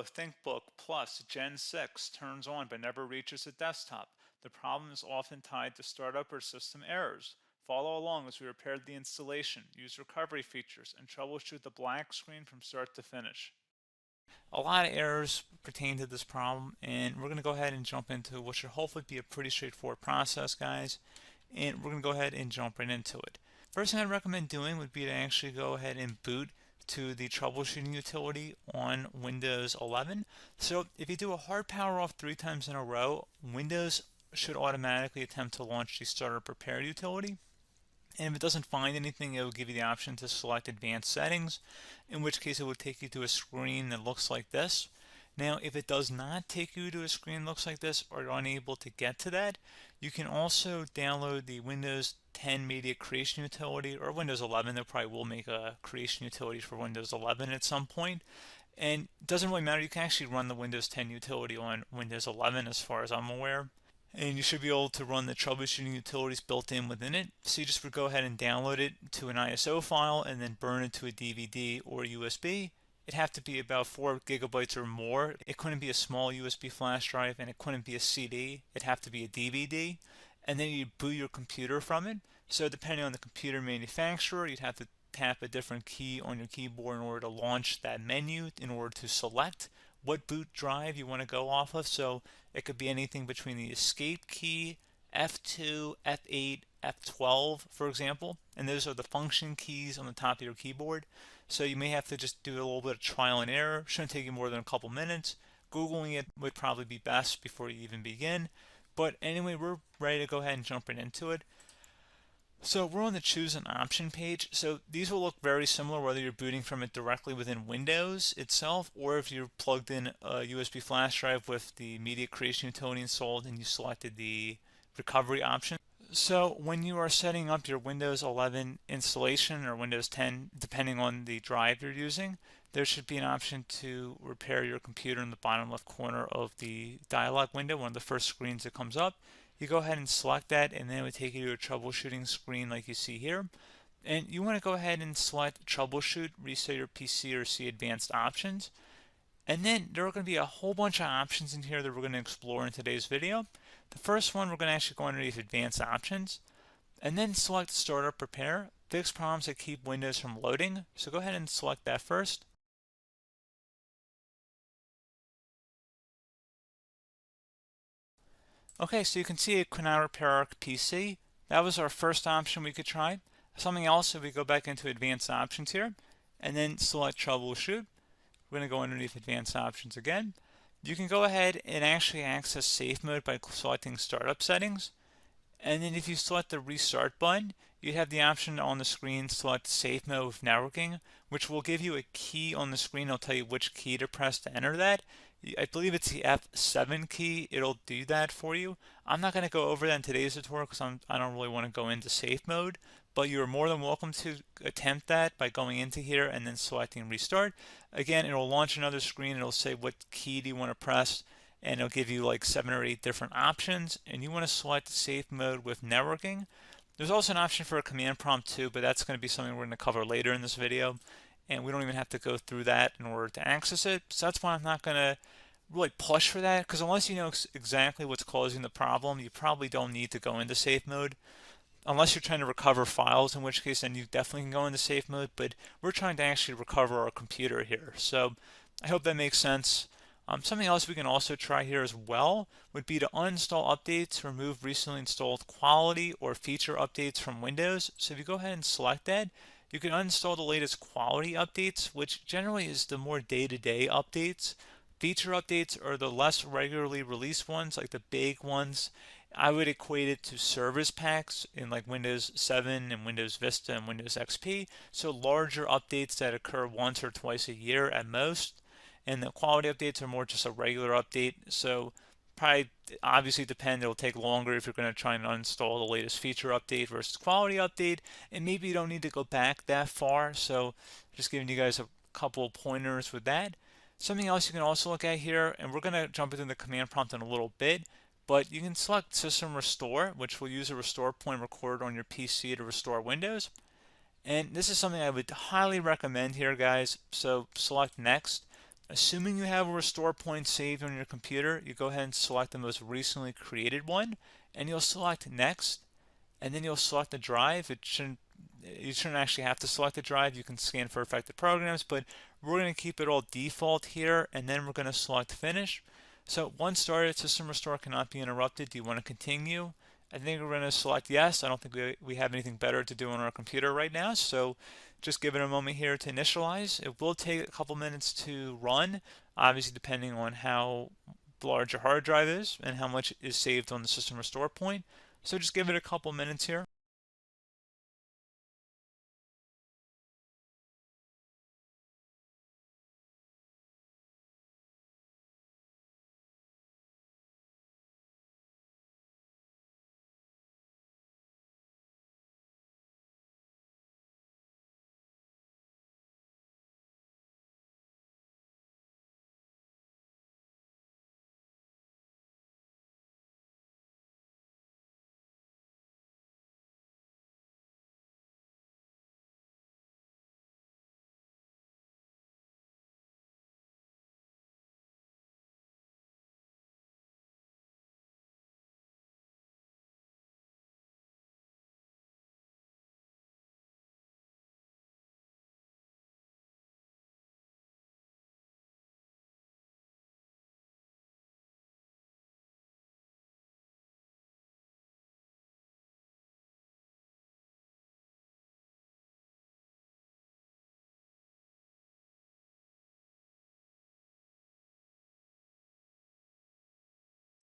Lenovo ThinkBook Plus Gen 6 turns on but never reaches the desktop. The problem is often tied to startup or system errors. Follow along as we repair the installation, use recovery features, and troubleshoot the black screen from start to finish. A lot of errors pertain to this problem, and we're going to go ahead and jump into what should hopefully be a pretty straightforward process, guys. And we're going to go ahead and jump right into it. First thing I'd recommend doing would be to actually go ahead and boot to the troubleshooting utility on Windows 11. So if you do a hard power off 3 times in a row, Windows should automatically attempt to launch the startup repair utility. And if it doesn't find anything, it will give you the option to select advanced settings, in which case it will take you to a screen that looks like this. Now, if it does not take you to a screen that looks like this, or you're unable to get to that, you can also download the Windows 10 Media Creation Utility, or Windows 11. They probably will make a creation utility for Windows 11 at some point. And it doesn't really matter. You can actually run the Windows 10 utility on Windows 11 as far as I'm aware. And you should be able to run the troubleshooting utilities built in within it. So you just would go ahead and download it to an ISO file and then burn it to a DVD or USB. It'd have to be about 4 gigabytes or more. It couldn't be a small USB flash drive, and it couldn't be a CD. It'd have to be a DVD. And then you'd boot your computer from it. So depending on the computer manufacturer, you'd have to tap a different key on your keyboard in order to launch that menu, in order to select what boot drive you want to go off of. So it could be anything between the escape key, F2, F8, F12, for example. And those are the function keys on the top of your keyboard. So you may have to just do a little bit of trial and error. Shouldn't take you more than a couple minutes. Googling it would probably be best before you even begin. But anyway, we're ready to go ahead and jump right into it. So we're on the choose an option page. So these will look very similar whether you're booting from it directly within Windows itself, or if you're plugged in a USB flash drive with the media creation utility installed and you selected the recovery option. So when you are setting up your Windows 11 installation or Windows 10, depending on the drive you're using, there should be an option to repair your computer in the bottom left corner of the dialog window, one of the first screens that comes up. You go ahead and select that, and then it would take you to a troubleshooting screen like you see here. And you want to go ahead and select troubleshoot, reset your PC, or see advanced options. And then there are going to be a whole bunch of options in here that we're going to explore in today's video. The first one, we're going to actually go underneath advanced options and then select startup repair, fix problems that keep Windows from loading. So go ahead and select that first. Okay, so you can see it could not repair our PC. That was our first option we could try. Something else, if we go back into advanced options here and then select troubleshoot, we're going to go underneath advanced options again. You can go ahead and actually access safe mode by selecting startup settings. And then if you select the restart button, you have the option on the screen select safe mode with networking, which will give you a key on the screen. It'll tell you which key to press to enter that. I believe it's the F7 key. It'll do that for you. I'm not going to go over that in today's tutorial because I don't really want to go into safe mode, but you're more than welcome to attempt that by going into here and then selecting restart. Again, it'll launch another screen. It'll say what key do you want to press, and it'll give you like 7 or 8 different options, and you want to select safe mode with networking. There's also an option for a command prompt too, but that's going to be something we're going to cover later in this video, and we don't even have to go through that in order to access it. So that's why I'm not going to really push for that, because unless you know exactly what's causing the problem, you probably don't need to go into safe mode. Unless you're trying to recover files, in which case then you definitely can go into safe mode, but we're trying to actually recover our computer here. So I hope that makes sense. Something else we can also try here as well would be to uninstall updates, remove recently installed quality or feature updates from Windows. So if you go ahead and select that, you can uninstall the latest quality updates, which generally is the more day-to-day updates. Feature updates are the less regularly released ones, like the big ones. I would equate it to service packs in like Windows 7 and Windows Vista and Windows XP. So larger updates that occur once or twice a year at most. And the quality updates are more just a regular update. So probably obviously depend, it'll take longer if you're going to try and uninstall the latest feature update versus quality update. And maybe you don't need to go back that far. So just giving you guys a couple of pointers with that. Something else you can also look at here, and we're going to jump into the command prompt in a little bit, but you can select System Restore, which will use a restore point recorded on your PC to restore Windows. And this is something I would highly recommend here, guys. So select Next. Assuming you have a restore point saved on your computer, you go ahead and select the most recently created one, and you'll select next, and then you'll select the drive. You shouldn't actually have to select the drive. You can scan for affected programs, but we're going to keep it all default here, and then we're going to select finish. So once started, system restore cannot be interrupted. Do you want to continue? I think we're going to select yes. I don't think we have anything better to do on our computer right now, so just give it a moment here to initialize. It will take a couple minutes to run, obviously depending on how large your hard drive is and how much is saved on the system restore point. So just give it a couple minutes here.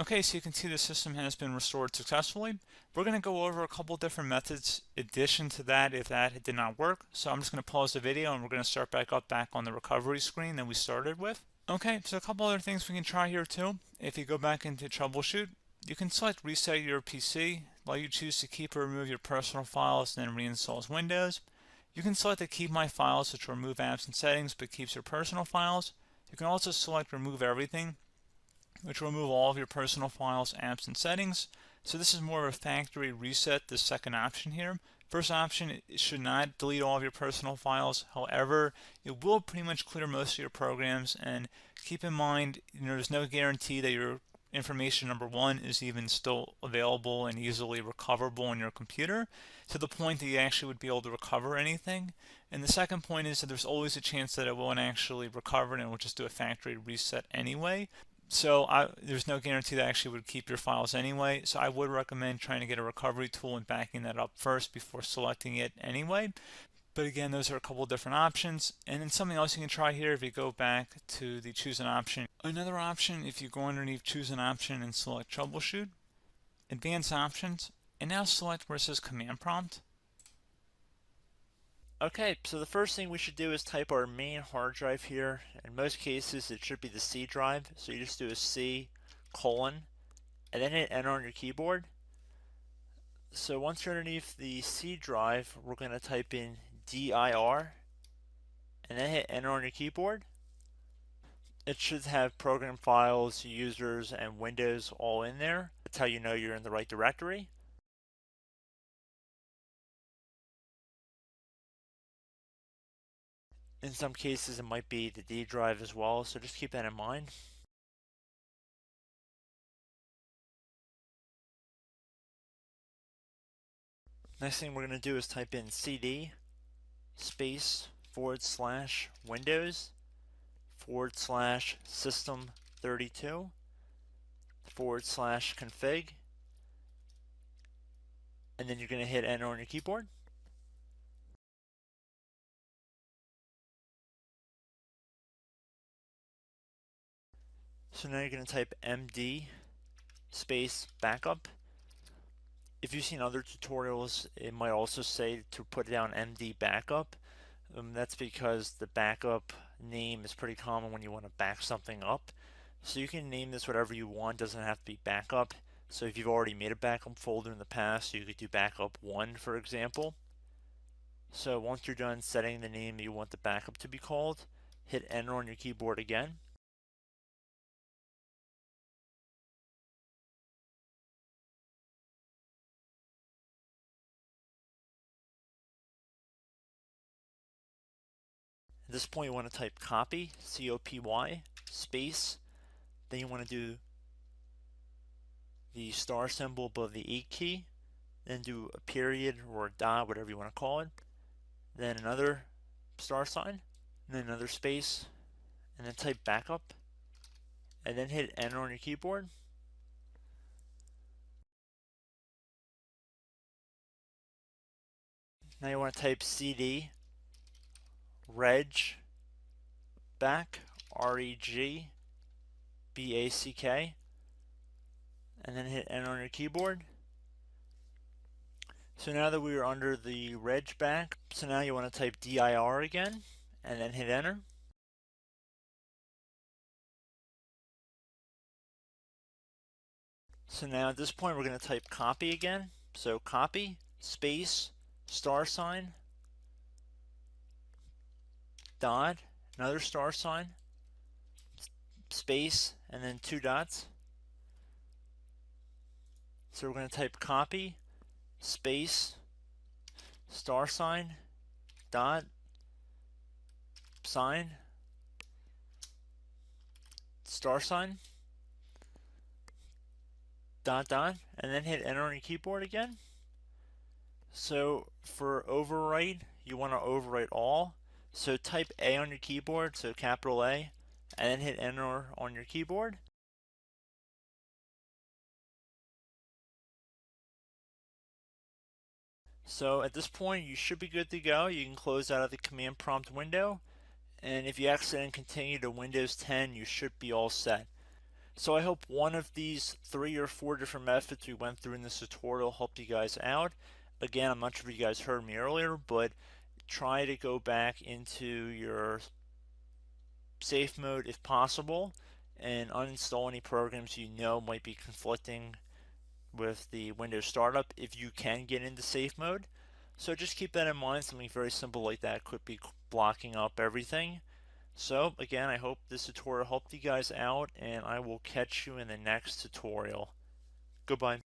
Okay, so you can see the system has been restored successfully. We're going to go over a couple different methods in addition to that if that did not work. So I'm just going to pause the video and we're going to start back on the recovery screen that we started with. Okay, so a couple other things we can try here too. If you go back into troubleshoot, you can select reset your PC while you choose to keep or remove your personal files and then reinstalls Windows. You can select to keep my files, which will remove apps and settings but keeps your personal files. You can also select remove everything, which will remove all of your personal files, apps, and settings. So this is more of a factory reset, the second option here. First option, it should not delete all of your personal files. However, it will pretty much clear most of your programs, and keep in mind, there's no guarantee that your information, number one, is even still available and easily recoverable on your computer to the point that you actually would be able to recover anything. And the second point is that there's always a chance that it won't actually recover and it will just do a factory reset anyway. So there's no guarantee that actually would keep your files anyway. So I would recommend trying to get a recovery tool and backing that up first before selecting it anyway. But again, those are a couple different options. And then something else you can try here if you go back to the choose an option. Another option, if you go underneath choose an option and select troubleshoot, advanced options, and now select where it says command prompt. Okay, so the first thing we should do is type our main hard drive here. In most cases, it should be the C drive. So you just do a C colon and then hit enter on your keyboard. So once you're underneath the C drive, we're going to type in dir and then hit enter on your keyboard. It should have program files, users, and Windows all in there. That's how you know you're in the right directory. In some cases, it might be the D drive as well, so just keep that in mind. Next thing we're going to do is type in cd space / Windows / system 32 / config, and then you're going to hit enter on your keyboard. So now you're going to type md space backup. If you've seen other tutorials, it might also say to put down md backup. That's because the backup name is pretty common when you want to back something up. So you can name this whatever you want, doesn't have to be backup. So if you've already made a backup folder in the past, you could do backup 1, for example. So once you're done setting the name you want the backup to be called, hit enter on your keyboard again. At this point, you want to type copy, C-O-P-Y, space. Then you want to do the star symbol above the 8 key. Then do a period or a dot, whatever you want to call it. Then another star sign, and then another space, and then type backup, and then hit enter on your keyboard. Now you want to type cd reg back, R-E-G-B-A-C-K, and then hit enter on your keyboard. So now that we are under the reg back, so now you want to type dir again, and then hit enter. So now at this point we're going to type copy again. So copy, space, star sign, dot, another star sign, space, and then 2 dots. So we're going to type copy, space, star sign, dot, sign, star sign, dot, dot, and then hit enter on your keyboard again. So for overwrite, you want to overwrite all. So type A on your keyboard, so capital A, and then hit enter on your keyboard. So at this point, you should be good to go. You can close out of the command prompt window, and if you accidentally continue to Windows 10, you should be all set. So I hope one of these 3 or 4 different methods we went through in this tutorial helped you guys out. Again, I'm not sure if you guys heard me earlier, but try to go back into your safe mode if possible and uninstall any programs you know might be conflicting with the Windows startup if you can get into safe mode. So just keep that in mind. Something very simple like that could be blocking up everything. So again, I hope this tutorial helped you guys out, and I will catch you in the next tutorial. Goodbye.